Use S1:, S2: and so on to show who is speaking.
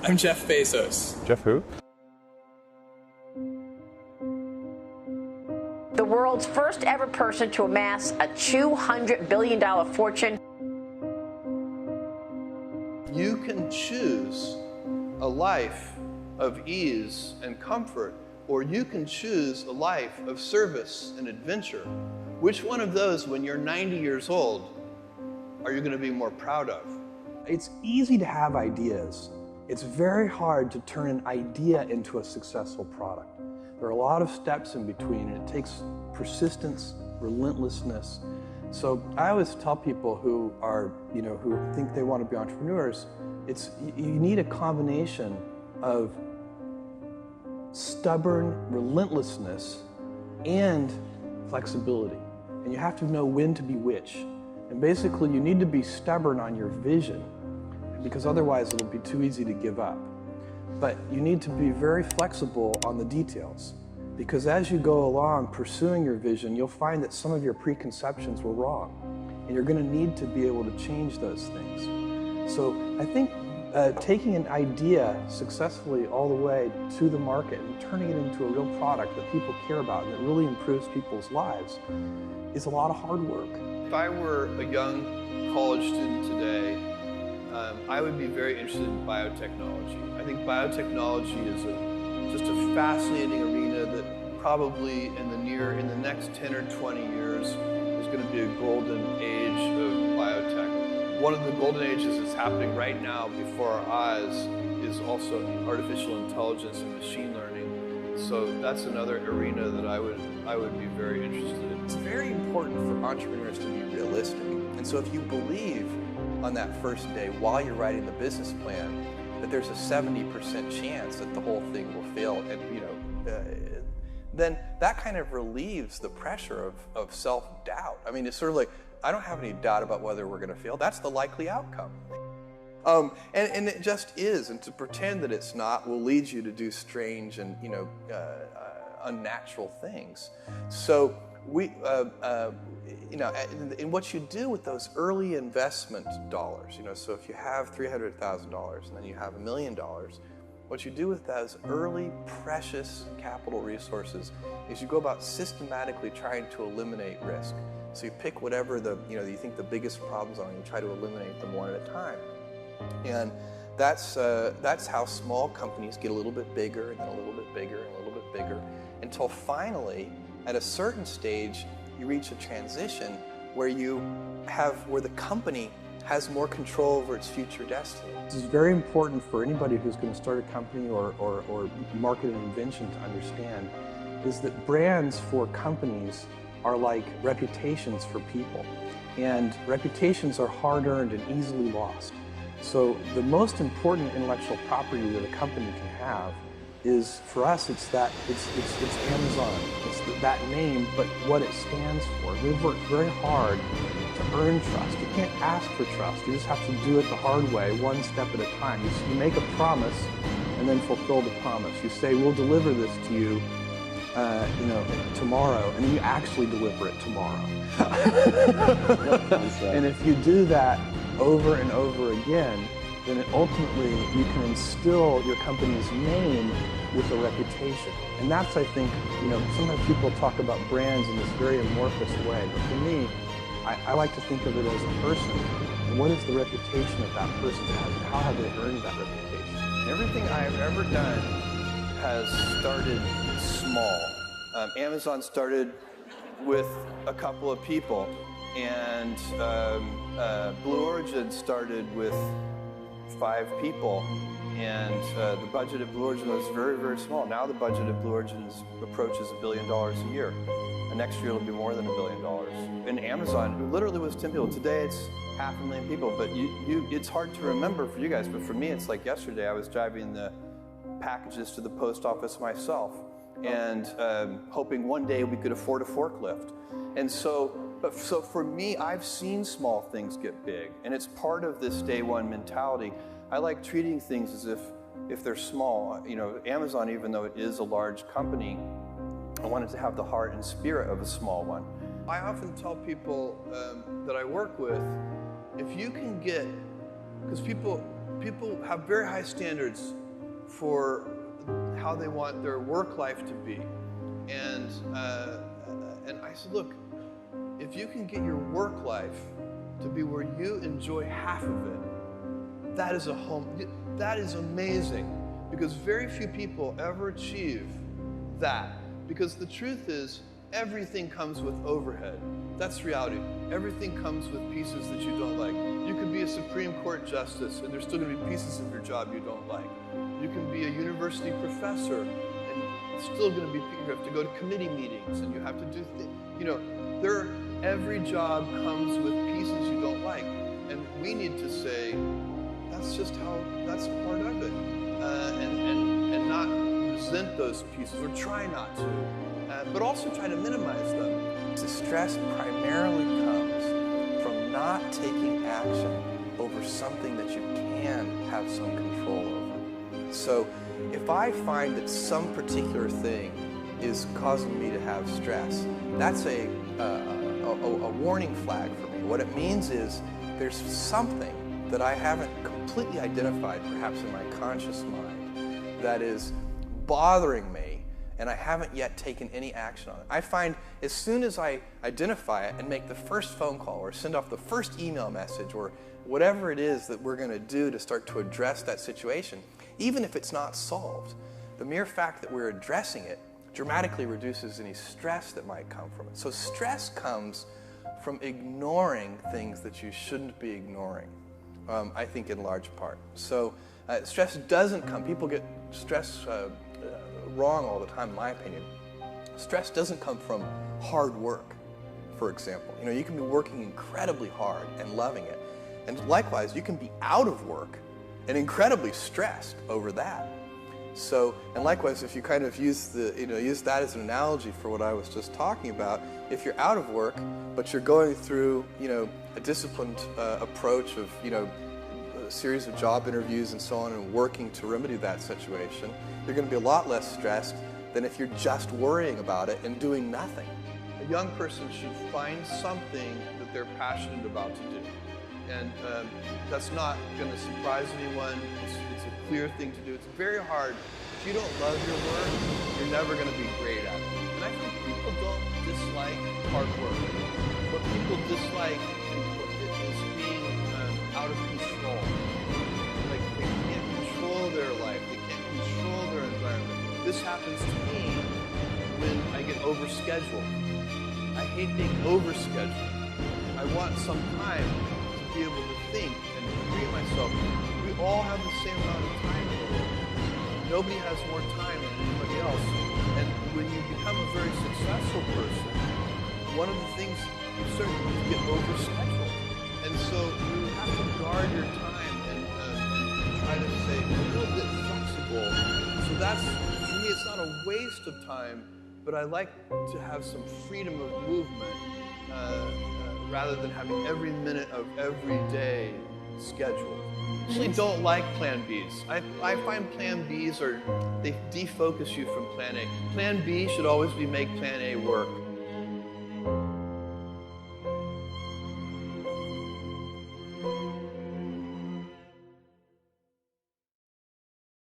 S1: I'm Jeff Bezos.
S2: Jeff who?
S3: The world's first ever person to amass a $200 billion fortune.
S4: You can choose a life of ease and comfort, or you can choose a life of service and adventure. Which one of those, when you're 90 years old, are you going to be more proud of?
S5: It's easy to have ideas. It's very hard to turn an idea into a successful product. There are a lot of steps in between, and it takes persistence, relentlessness. So I always tell people who are, who think they want to be entrepreneurs, you need a combination of stubborn relentlessness and flexibility. And you have to know when to be which. And basically, you need to be stubborn on your vision, because otherwise it'll be too easy to give up. But you need to be very flexible on the details, because as you go along pursuing your vision, you'll find that some of your preconceptions were wrong, and you're going to need to be able to change those things. So I think taking an idea successfully all the way to the market and turning it into a real product that people care about and that really improves people's lives is a lot of hard work.
S4: If I were a young college student today, I would be very interested in biotechnology. I think biotechnology is just a fascinating arena that probably in the next 10 or 20 years is going to be a golden age of biotech. One of the golden ages that's happening right now before our eyes is also artificial intelligence and machine learning. So that's another arena that I would be very interested in.
S6: It's very important for entrepreneurs to be realistic. And so if you believe on that first day while you're writing the business plan that there's a 70% chance that the whole thing will fail, and then that kind of relieves the pressure of self-doubt. I mean, it's sort of like, I don't have any doubt about whether we're going to fail. That's the likely outcome. And it just is, and to pretend that it's not will lead you to do strange and unnatural things. So and what you do with those early investment dollars, so if you have $300,000 and then you have $1 million, what you do with those early precious capital resources is you go about systematically trying to eliminate risk. So you pick whatever you think the biggest problems are, and you try to eliminate them one at a time. And that's how small companies get a little bit bigger and then a little bit bigger and a little bit bigger, until finally, at a certain stage, you reach a transition where the company has more control over its future destiny.
S5: This is very important for anybody who's going to start a company or market an invention to understand, is that brands for companies are like reputations for people. And reputations are hard-earned and easily lost. So the most important intellectual property that a company can have is, for us, it's Amazon. It's that name, but what it stands for. We've worked very hard to earn trust. You can't ask for trust. You just have to do it the hard way, one step at a time. You make a promise and then fulfill the promise. You say, we'll deliver this to you, tomorrow, and then you actually deliver it tomorrow. And if you do that over and over again, then ultimately you can instill your company's name with a reputation. And that's, I think, sometimes people talk about brands in this very amorphous way, but for me, I like to think of it as a person. And what is the reputation that that person has, and how have they earned that reputation?
S4: Everything I've ever done has started small. Amazon started with a couple of people, and Blue Origin started with 5 people, and the budget of Blue Origin was very, very small. Now the budget of Blue Origin approaches $1 billion a year, and next year it'll be more than $1 billion. And Amazon, it literally was 10 people. Today it's 500,000 people, but it's hard to remember for you guys, but for me it's like yesterday. I was driving the packages to the post office myself, and hoping one day we could afford a forklift. And so for me, I've seen small things get big, and it's part of this day one mentality. I like treating things as if they're small. Amazon, even though it is a large company, I wanted to have the heart and spirit of a small one. I often tell people that I work with, if you can get, because people
S6: people have very high standards for how they want their work life to be. And I said, look, if you can get your work life to be where you enjoy half of it, that is a home. That is amazing, because very few people ever achieve that. Because the truth is, everything comes with overhead. That's reality. Everything comes with pieces that you don't like. You could be a Supreme Court justice, and there's still going to be pieces of your job you don't like. You can be a university professor, and it's still going to be, you have to go to committee meetings, and you have to do things. You know, every job comes with pieces you don't like. And we need to say, that's just how, that's part of it. And not resent those pieces, or try not to, but also try to minimize them.
S5: The stress primarily comes from not taking action over something that you can have some control over. So if I find that some particular thing is causing me to have stress, that's a warning flag for me. What it means is there's something that I haven't completely identified, perhaps in my conscious mind, that is bothering me, and I haven't yet taken any action on it. I find as soon as I identify it and make the first phone call or send off the first email message or whatever it is that we're going to do to start to address that situation, even if it's not solved, the mere fact that we're addressing it dramatically reduces any stress that might come from it. So stress comes from ignoring things that you shouldn't be ignoring, I think in large part. So stress doesn't come, people get stress wrong all the time, in my opinion. Stress doesn't come from hard work, for example. You know, you can be working incredibly hard and loving it. And likewise, you can be out of work and incredibly stressed over that. So, and likewise, if you kind of use that as an analogy for what I was just talking about, if you're out of work, but you're going through, a disciplined approach of, a series of job interviews and so on, and working to remedy that situation, you're going to be a lot less stressed than if you're just worrying about it and doing nothing.
S6: A young person should find something that they're passionate about to do. And that's not going to surprise anyone. It's a clear thing to do. It's very hard. If you don't love your work, you're never going to be great at it. And I think people don't dislike hard work. What people dislike is being out of control. Like, they can't control their life. They can't control their environment. This happens to me when I get overscheduled. I hate being overscheduled. I want some time to be able to think and free myself. We all have the same amount of time in the world. Nobody has more time than anybody else. And when you become a very successful person, one of the things you certainly get overscheduled. And so you have to guard your time and try to stay a little bit flexible. So that's, for me, it's not a waste of time, but I like to have some freedom of movement rather than having every minute of every day scheduled. I actually don't like Plan Bs. I find Plan Bs they defocus you from Plan A. Plan B should always be make Plan A work.